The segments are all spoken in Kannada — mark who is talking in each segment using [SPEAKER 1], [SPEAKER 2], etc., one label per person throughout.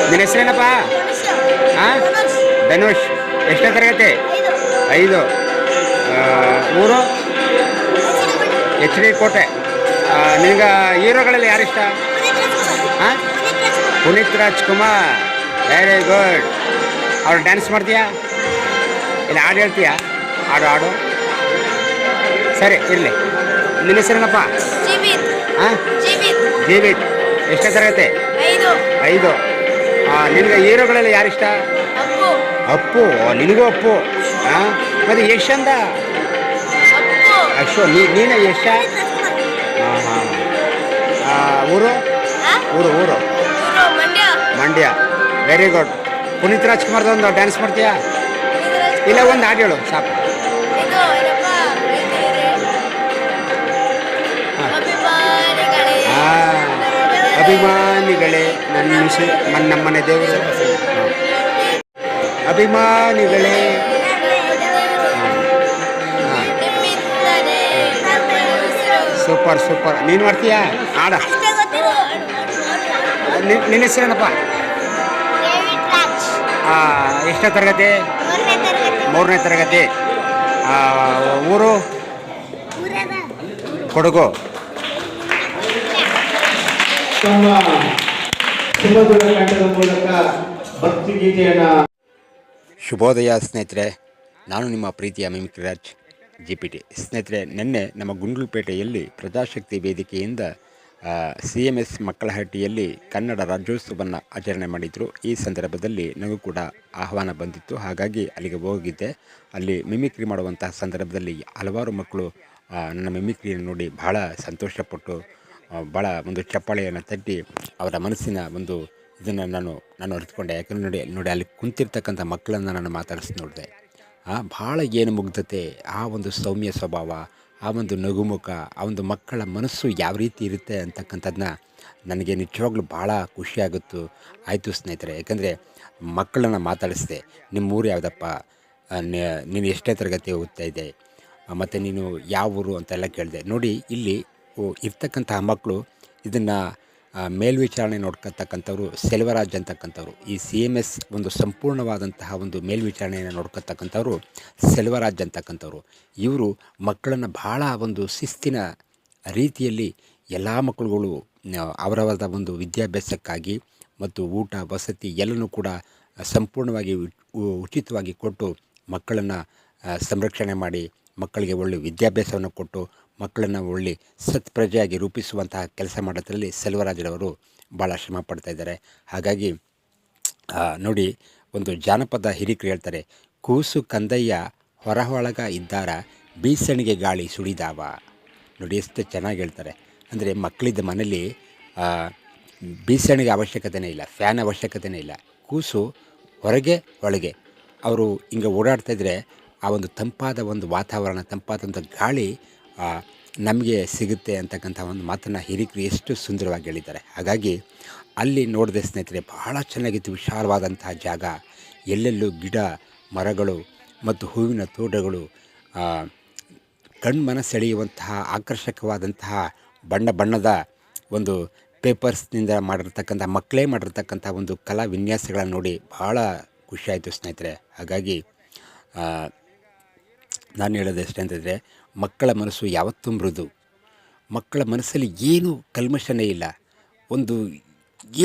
[SPEAKER 1] ನಿನ್ನ ಹೆಸರೇನಪ್ಪ? ಹಾಂ, ಧನುಷ್. ಎಷ್ಟನೇ ತರಗತಿ? 5. ಊರು? ಎಚ್ ಡಿ ಕೋಟೆ. ನಿನಗೆ ಹೀರೋಗಳಲ್ಲಿ ಯಾರಿಷ್ಟ? ಹಾಂ, ಪುನೀತ್ ರಾಜ್ಕುಮಾರ್. Very good. ಅವ್ರು ಡ್ಯಾನ್ಸ್ ಮಾಡ್ತೀಯಾ ಇಲ್ಲ ಹಾಡು ಹೇಳ್ತೀಯಾ? ಹಾಡು ಸರಿ ಇರಲಿ. ನಿನ್ನ ಹೆಸರೇನಪ್ಪ? ಹಾಂ, ಜೀವಿತ್. ಎಷ್ಟನೇ ತರಗತಿ? 5. ನಿನಗೆ ಹೀರೋಗಳಲ್ಲಿ ಯಾರಿಷ್ಟ? ಅಪ್ಪು. ನಿನಗೂ ಅಪ್ಪು. ಹಾಂ, ಮತ್ತು ಯಶ್ ಅಂದ ಅಶ್ವ. ನೀನು ಯಶ? ಹಾಂ. ಊರು? ಮಂಡ್ಯ. Very good. ಪುನೀತ್ ರಾಜ್ಕುಮಾರ್ದೊಂದು ಡ್ಯಾನ್ಸ್ ಮಾಡ್ತೀಯಾ ಇಲ್ಲ ಒಂದು ಹಾಡು ಹೇಳು ಸಾಕು. ಅಭಿಮಾನಿಗಳೇ ನಮ್ಮನೆ ದೇವರು. ಅಭಿಮಾನಿಗಳೇ. ಸೂಪರ್. ನೀನು ಮಾಡ್ತೀಯಾ ಹಾಡ? ನಿನ್ನ ಹೆಸರೇನಪ್ಪ? ಎಷ್ಟನೇ ತರಗತಿ? 3ನೇ ತರಗತಿ. ಊರು? ಕೊಡಗು. ಶುಭೋದಯ ಸ್ನೇಹಿತರೆ, ನಾನು ನಿಮ್ಮ ಪ್ರೀತಿಯ ಮಿಮಿಕ್ರಿ ರಾಜ್ GPT. ಸ್ನೇಹಿತರೆ, ನಿನ್ನೆ ನಮ್ಮ ಗುಂಡ್ಲುಪೇಟೆಯಲ್ಲಿ ಪ್ರಜಾಶಕ್ತಿ ವೇದಿಕೆಯಿಂದ CMS ಮಕ್ಕಳಹಟ್ಟಿಯಲ್ಲಿ ಕನ್ನಡ ರಾಜ್ಯೋತ್ಸವವನ್ನು ಆಚರಣೆ ಮಾಡಿದರು. ಈ ಸಂದರ್ಭದಲ್ಲಿ ನನಗೂ ಕೂಡ ಆಹ್ವಾನ ಬಂದಿತ್ತು, ಹಾಗಾಗಿ ಅಲ್ಲಿಗೆ ಹೋಗಿದ್ದೆ. ಅಲ್ಲಿ ಮಿಮಿಕ್ರಿ ಮಾಡುವಂತಹ ಸಂದರ್ಭದಲ್ಲಿ ಹಲವಾರು ಮಕ್ಕಳು ನನ್ನ ಮಿಮಿಕ್ರಿಯನ್ನು ನೋಡಿ ಬಹಳ ಸಂತೋಷಪಟ್ಟು ಭಾಳ ಒಂದು ಚಪ್ಪಾಳೆಯನ್ನು ತಟ್ಟಿ ಅವರ ಮನಸ್ಸಿನ ಒಂದು ಇದನ್ನು ನಾನು ಅರಿತುಕೊಂಡೆ. ಯಾಕಂದರೆ ನೋಡಿ ಅಲ್ಲಿ ಕುಂತಿರ್ತಕ್ಕಂಥ ಮಕ್ಕಳನ್ನು ನಾನು ಮಾತಾಡಿಸಿ ನೋಡಿದೆ. ಭಾಳ ಏನು ಮುಗ್ಧತೆ, ಆ ಒಂದು ಸೌಮ್ಯ ಸ್ವಭಾವ, ಆ ಒಂದು ನಗುಮುಖ, ಆ ಒಂದು ಮಕ್ಕಳ ಮನಸ್ಸು ಯಾವ ರೀತಿ ಇರುತ್ತೆ ಅಂತಕ್ಕಂಥದ್ದನ್ನ ನನಗೆ ನಿಜವಾಗ್ಲೂ ಭಾಳ ಆಯಿತು ಸ್ನೇಹಿತರೆ. ಯಾಕಂದರೆ ಮಕ್ಕಳನ್ನು ಮಾತಾಡಿಸಿದೆ. ನಿಮ್ಮೂರು ಯಾವುದಪ್ಪ, ನೀನು ಎಷ್ಟೇ ತರಗತಿ ಓದ್ತಾ ಇದೆ, ಮತ್ತು ನೀನು ಯಾವ ಊರು ಅಂತೆಲ್ಲ ಕೇಳಿದೆ. ನೋಡಿ ಇಲ್ಲಿ ಇರ್ತಕ್ಕಂತಹ ಮಕ್ಕಳು ಇದನ್ನು ಮೇಲ್ವಿಚಾರಣೆ ನೋಡ್ಕೊತಕ್ಕಂಥವ್ರು ಸೆಲ್ವರಾಜ್ ಅಂತಕ್ಕಂಥವ್ರು. ಈ CMS ಒಂದು ಸಂಪೂರ್ಣವಾದಂತಹ ಒಂದು ಮೇಲ್ವಿಚಾರಣೆಯನ್ನು ನೋಡ್ಕೊತಕ್ಕಂಥವ್ರು ಸೆಲ್ವರಾಜ್ ಅಂತಕ್ಕಂಥವ್ರು. ಇವರು ಮಕ್ಕಳನ್ನು ಭಾಳ ಒಂದು ಶಿಸ್ತಿನ ರೀತಿಯಲ್ಲಿ ಎಲ್ಲ ಮಕ್ಕಳುಗಳು ಅವರವರ ಒಂದು ವಿದ್ಯಾಭ್ಯಾಸಕ್ಕಾಗಿ ಮತ್ತು ಊಟ ವಸತಿ ಎಲ್ಲನೂ ಕೂಡ ಸಂಪೂರ್ಣವಾಗಿ ಉಚಿತವಾಗಿ ಕೊಟ್ಟು ಮಕ್ಕಳನ್ನು ಸಂರಕ್ಷಣೆ ಮಾಡಿ ಮಕ್ಕಳಿಗೆ ಒಳ್ಳೆಯ ವಿದ್ಯಾಭ್ಯಾಸವನ್ನು ಕೊಟ್ಟು ಮಕ್ಕಳನ್ನು ಒಳ್ಳೆ ಸತ್ಪ್ರಜೆಯಾಗಿ ರೂಪಿಸುವಂತಹ ಕೆಲಸ ಮಾಡೋದ್ರಲ್ಲಿ ಸೆಲ್ವರಾಜರವರು ಭಾಳ ಶ್ರಮ ಪಡ್ತಾ ಇದ್ದಾರೆ. ಹಾಗಾಗಿ ನೋಡಿ, ಒಂದು ಜಾನಪದ ಹಿರಿಕರು ಹೇಳ್ತಾರೆ, ಕೂಸು ಕಂದಯ್ಯ ಹೊರಹೊಳಗ ಇದ್ದಾರ ಬೀಸಣಿಗೆ ಗಾಳಿ ಸುಳಿದಾವ. ನೋಡಿ ಎಷ್ಟು ಚೆನ್ನಾಗಿ ಹೇಳ್ತಾರೆ. ಅಂದರೆ ಮಕ್ಕಳಿದ್ದ ಮನೇಲಿ ಬೀಸಣಿಗೆ ಅವಶ್ಯಕತೆಯೇ ಇಲ್ಲ, ಫ್ಯಾನ್ ಅವಶ್ಯಕತೆಯೇ ಇಲ್ಲ. ಕೂಸು ಹೊರಗೆ ಒಳಗೆ ಅವರು ಹಿಂಗೆ ಓಡಾಡ್ತಾಯಿದ್ರೆ ಆ ಒಂದು ತಂಪಾದ ಒಂದು ವಾತಾವರಣ, ತಂಪಾದಂಥ ಗಾಳಿ ನಮಗೆ ಸಿಗುತ್ತೆ ಅಂತಕ್ಕಂಥ ಒಂದು ಮಾತನ್ನು ಹಿರಿಕರು ಎಷ್ಟು ಸುಂದರವಾಗಿ ಹೇಳಿದ್ದಾರೆ. ಹಾಗಾಗಿ ಅಲ್ಲಿ ನೋಡಿದೆ ಸ್ನೇಹಿತರೆ, ಭಾಳ ಚೆನ್ನಾಗಿತ್ತು. ವಿಶಾಲವಾದಂತಹ ಜಾಗ, ಎಲ್ಲೆಲ್ಲೂ ಗಿಡ ಮರಗಳು ಮತ್ತು ಹೂವಿನ ತೋಟಗಳು, ಕಣ್ಮನ ಸೆಳೆಯುವಂತಹ ಆಕರ್ಷಕವಾದಂತಹ ಬಣ್ಣದ ಒಂದು ಪೇಪರ್ಸ್ನಿಂದ ಮಾಡಿರ್ತಕ್ಕಂಥ ಮಕ್ಕಳೇ ಮಾಡಿರ್ತಕ್ಕಂಥ ಒಂದು ಕಲಾ ವಿನ್ಯಾಸಗಳನ್ನು ನೋಡಿ ಭಾಳ ಖುಷಿಯಾಯಿತು ಸ್ನೇಹಿತರೆ. ಹಾಗಾಗಿ ನಾನು ಹೇಳೋದು ಎಷ್ಟು ಅಂತಂದರೆ, ಮಕ್ಕಳ ಮನಸ್ಸು ಯಾವತ್ತೂ ಮೃದು. ಮಕ್ಕಳ ಮನಸ್ಸಲ್ಲಿ ಏನೂ ಕಲ್ಮಶನೇ ಇಲ್ಲ. ಒಂದು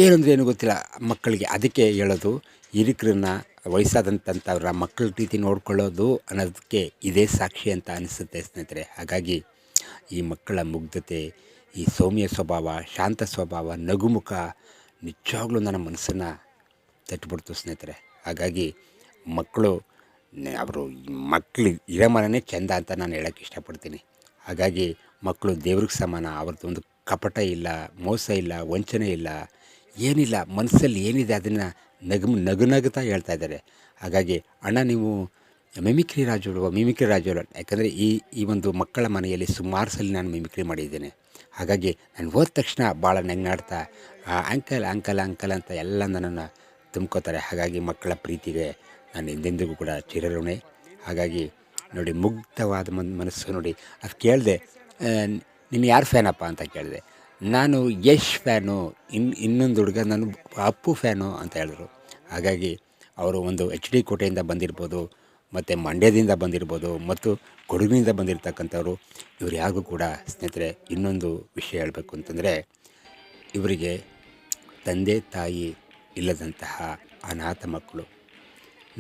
[SPEAKER 1] ಏನಂದರೆ ಏನು ಗೊತ್ತಿಲ್ಲ ಮಕ್ಕಳಿಗೆ. ಅದಕ್ಕೆ ಹೇಳೋದು, ಹಿರಿಕರನ್ನ ವಯಸ್ಸಾದಂಥವ್ರ ಮಕ್ಕಳ ರೀತಿ ನೋಡ್ಕೊಳ್ಳೋದು ಅನ್ನೋದಕ್ಕೆ ಇದೇ ಸಾಕ್ಷಿ ಅಂತ ಅನಿಸುತ್ತೆ ಸ್ನೇಹಿತರೆ. ಹಾಗಾಗಿ ಈ ಮಕ್ಕಳ ಮುಗ್ಧತೆ, ಈ ಸೌಮ್ಯ ಸ್ವಭಾವ, ಶಾಂತ ಸ್ವಭಾವ, ನಗುಮುಖ ನಿಜವಾಗ್ಲೂ ನನ್ನ ಮನಸ್ಸನ್ನು ತಟ್ಟಿಬಿಡ್ತು ಸ್ನೇಹಿತರೆ. ಹಾಗಾಗಿ ಮಕ್ಕಳು ಇರೋ ಮನನೇ ಚೆಂದ ಅಂತ ನಾನು ಹೇಳೋಕ್ಕೆ ಇಷ್ಟಪಡ್ತೀನಿ. ಹಾಗಾಗಿ ಮಕ್ಕಳು ದೇವ್ರಿಗೆ ಸಮಾನ. ಅವ್ರದ್ದು ಒಂದು ಕಪಟ ಇಲ್ಲ, ಮೋಸ ಇಲ್ಲ, ವಂಚನೆ ಇಲ್ಲ, ಏನಿಲ್ಲ. ಮನಸ್ಸಲ್ಲಿ ಏನಿದೆ ಅದನ್ನು ನಗುತ್ತಾ ಹೇಳ್ತಾ ಇದ್ದಾರೆ. ಹಾಗಾಗಿ ಅಣ್ಣ ನೀವು ಮಿಮಿಕ್ರಿ ರಾಜು ಯಾಕಂದರೆ ಈ ಒಂದು ಮಕ್ಕಳ ಮನೆಯಲ್ಲಿ ಸುಮಾರು ಸಲ ನಾನು ಮಿಮಿಕ್ರಿ ಮಾಡಿದ್ದೇನೆ. ಹಾಗಾಗಿ ನಾನು ಹೋದ ತಕ್ಷಣ ಭಾಳ ನೆಗ್ನಾಡ್ತಾ ಅಂಕಲ್ ಅಂತ ಎಲ್ಲ ನನ್ನನ್ನು ತುಂಬ್ಕೋತಾರೆ. ಹಾಗಾಗಿ ಮಕ್ಕಳ ಪ್ರೀತಿಗೆ ನಾನು ಎಂದೆಂದಿಗೂ ಕೂಡ ಚಿರಋಣಿ. ಹಾಗಾಗಿ ನೋಡಿ, ಮುಗ್ಧವಾದ ಮನಸ್ಸು ನೋಡಿ. ಅದು ಕೇಳಿದೆ, ನೀನು ಯಾರು ಫ್ಯಾನಪ್ಪ ಅಂತ ಕೇಳಿದೆ. ನಾನು ಯಶ್ ಫ್ಯಾನು, ಇನ್ನೊಂದು ಹುಡುಗ ನಾನು ಅಪ್ಪು ಫ್ಯಾನು ಅಂತ ಹೇಳಿದ್ರು. ಹಾಗಾಗಿ ಅವರು ಒಂದು ಎಚ್ ಡಿ ಕೋಟೆಯಿಂದ ಬಂದಿರ್ಬೋದು, ಮತ್ತು ಮಂಡ್ಯದಿಂದ ಬಂದಿರ್ಬೋದು, ಮತ್ತು ಕೊಡಗಿನಿಂದ ಬಂದಿರತಕ್ಕಂಥವ್ರು. ಇವರು ಯಾರಿಗೂ ಕೂಡ ಸ್ನೇಹಿತರೆ ಇನ್ನೊಂದು ವಿಷಯ ಹೇಳಬೇಕು ಅಂತಂದರೆ, ಇವರಿಗೆ ತಂದೆ ತಾಯಿ ಇಲ್ಲದಂತಹ ಅನಾಥ ಮಕ್ಕಳು.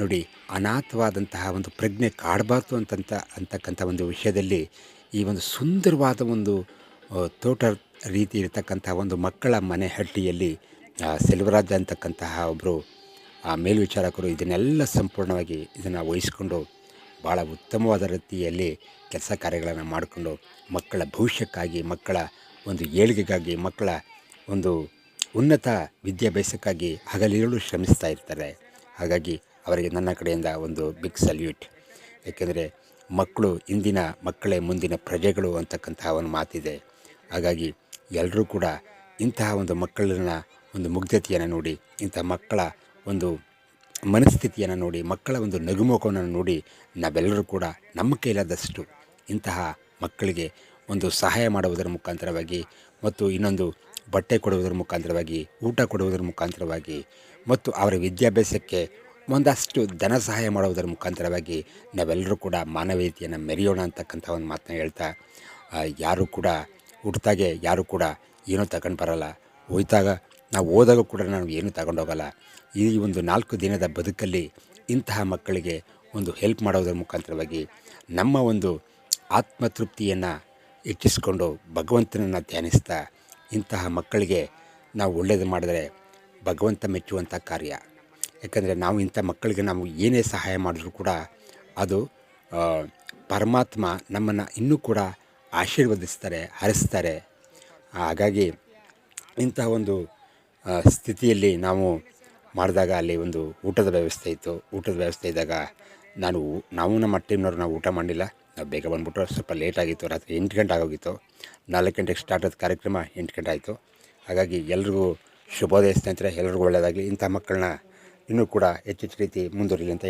[SPEAKER 1] ನೋಡಿ, ಅನಾಥವಾದಂತಹ ಒಂದು ಪ್ರಜ್ಞೆ ಕಾಡಬಾರ್ದು ಅಂತಕ್ಕಂಥ ಒಂದು ವಿಷಯದಲ್ಲಿ ಈ ಒಂದು ಸುಂದರವಾದ ಒಂದು ತೋಟ ರೀತಿ ಇರತಕ್ಕಂಥ ಒಂದು ಮಕ್ಕಳ ಮನೆ ಹಟ್ಟಿಯಲ್ಲಿ ಸೆಲ್ವರಾಜ್ ಅಂತಕ್ಕಂತಹ ಒಬ್ಬರು ಮೇಲ್ವಿಚಾರಕರು ಇದನ್ನೆಲ್ಲ ಸಂಪೂರ್ಣವಾಗಿ ಇದನ್ನು ವಹಿಸ್ಕೊಂಡು ಭಾಳ ಉತ್ತಮವಾದ ರೀತಿಯಲ್ಲಿ ಕೆಲಸ ಕಾರ್ಯಗಳನ್ನು ಮಾಡಿಕೊಂಡು ಮಕ್ಕಳ ಭವಿಷ್ಯಕ್ಕಾಗಿ, ಮಕ್ಕಳ ಒಂದು ಏಳಿಗೆಗಾಗಿ, ಮಕ್ಕಳ ಒಂದು ಉನ್ನತ ವಿದ್ಯಾಭ್ಯಾಸಕ್ಕಾಗಿ ಹಗಲಿರುಳು ಶ್ರಮಿಸ್ತಾ ಇರ್ತಾರೆ. ಹಾಗಾಗಿ ಅವರಿಗೆ ನನ್ನ ಕಡೆಯಿಂದ ಒಂದು ಬಿಗ್ ಸಲ್ಯೂಟ್. ಏಕೆಂದರೆ ಮಕ್ಕಳು ಇಂದಿನ ಮಕ್ಕಳೇ ಮುಂದಿನ ಪ್ರಜೆಗಳು ಅಂತಕ್ಕಂತಹ ಒಂದು ಮಾತಿದೆ. ಹಾಗಾಗಿ ಎಲ್ಲರೂ ಕೂಡ ಇಂತಹ ಒಂದು ಮಕ್ಕಳನ್ನ ಒಂದು ಮುಗ್ಧತೆಯನ್ನು ನೋಡಿ, ಇಂಥ ಮಕ್ಕಳ ಒಂದು ಮನಸ್ಥಿತಿಯನ್ನು ನೋಡಿ, ಮಕ್ಕಳ ಒಂದು ನಗುಮುಖವನ್ನು ನೋಡಿ ನಾವೆಲ್ಲರೂ ಕೂಡ ನಮ್ಮ ಕೈಲಾದಷ್ಟು ಇಂತಹ ಮಕ್ಕಳಿಗೆ ಒಂದು ಸಹಾಯ ಮಾಡುವುದರ ಮುಖಾಂತರವಾಗಿ, ಮತ್ತು ಇನ್ನೊಂದು ಬಟ್ಟೆ ಕೊಡುವುದರ ಮುಖಾಂತರವಾಗಿ, ಊಟ ಕೊಡುವುದರ ಮುಖಾಂತರವಾಗಿ, ಮತ್ತು ಅವರ ವಿದ್ಯಾಭ್ಯಾಸಕ್ಕೆ ಒಂದಷ್ಟು ಧನ ಸಹಾಯ ಮಾಡುವುದರ ಮುಖಾಂತರವಾಗಿ ನಾವೆಲ್ಲರೂ ಕೂಡ ಮಾನವೀಯತೆಯನ್ನು ಮೆರೆಯೋಣ ಅಂತಕ್ಕಂಥ ಒಂದು ಮಾತನ್ನ ಹೇಳ್ತಾ, ಯಾರೂ ಕೂಡ ಹುಟ್ಟಿದಾಗೆ ಯಾರೂ ಕೂಡ ಏನೂ ತಗೊಂಡು ಬರೋಲ್ಲ. ನಾವು ಹೋದಾಗ ಕೂಡ ನಾವು ಏನೂ ತಗೊಂಡೋಗಲ್ಲ. ಈ ಒಂದು 4 ದಿನದ ಬದುಕಲ್ಲಿ ಇಂತಹ ಮಕ್ಕಳಿಗೆ ಒಂದು ಹೆಲ್ಪ್ ಮಾಡೋದರ ಮುಖಾಂತರವಾಗಿ ನಮ್ಮ ಒಂದು ಆತ್ಮತೃಪ್ತಿಯನ್ನು ಹೆಚ್ಚಿಸ್ಕೊಂಡು ಭಗವಂತನನ್ನು ಧ್ಯಾನಿಸ್ತಾ ಇಂತಹ ಮಕ್ಕಳಿಗೆ ನಾವು ಒಳ್ಳೆಯದು ಮಾಡಿದರೆ ಭಗವಂತ ಮೆಚ್ಚುವಂಥ ಕಾರ್ಯ. ಯಾಕಂದರೆ ನಾವು ಇಂಥ ಮಕ್ಕಳಿಗೆ ನಾವು ಏನೇ ಸಹಾಯ ಮಾಡಿದ್ರೂ ಕೂಡ ಅದು ಪರಮಾತ್ಮ ನಮ್ಮನ್ನು ಇನ್ನೂ ಕೂಡ ಆಶೀರ್ವದಿಸ್ತಾರೆ, ಹರಿಸ್ತಾರೆ. ಹಾಗಾಗಿ ಇಂತಹ ಒಂದು ಸ್ಥಿತಿಯಲ್ಲಿ ನಾವು ಮಾಡಿದಾಗ ಅಲ್ಲಿ ಒಂದು ಊಟದ ವ್ಯವಸ್ಥೆ ಇತ್ತು. ಊಟದ ವ್ಯವಸ್ಥೆ ಇದ್ದಾಗ ನಾವು ನಮ್ಮ ಟೀಮ್ನವ್ರು ನಾವು ಊಟ ಮಾಡಲಿಲ್ಲ. ನಾವು ಬೇಗ ಬಂದುಬಿಟ್ಟು ಸ್ವಲ್ಪ ಲೇಟಾಗಿತ್ತು. ರಾತ್ರಿ 8 ಗಂಟೆ ಆಗೋಗಿತ್ತು. 4 ಗಂಟೆಗೆ ಸ್ಟಾರ್ಟ್ ಆದ ಕಾರ್ಯಕ್ರಮ 8 ಗಂಟೆ ಆಯಿತು. ಹಾಗಾಗಿ ಎಲ್ರಿಗೂ ಶುಭೋದಯ ಸ್ನೇಹಿತರೆ, ಎಲ್ರಿಗೂ ಒಳ್ಳೆಯದಾಗಲಿ. ಇಂಥ ಮಕ್ಕಳನ್ನ ಇನ್ನೂ ಕೂಡ ಹೆಚ್ಚೆಚ್ಚು ರೀತಿ ಮುಂದುವರಿಲಿ ಅಂತ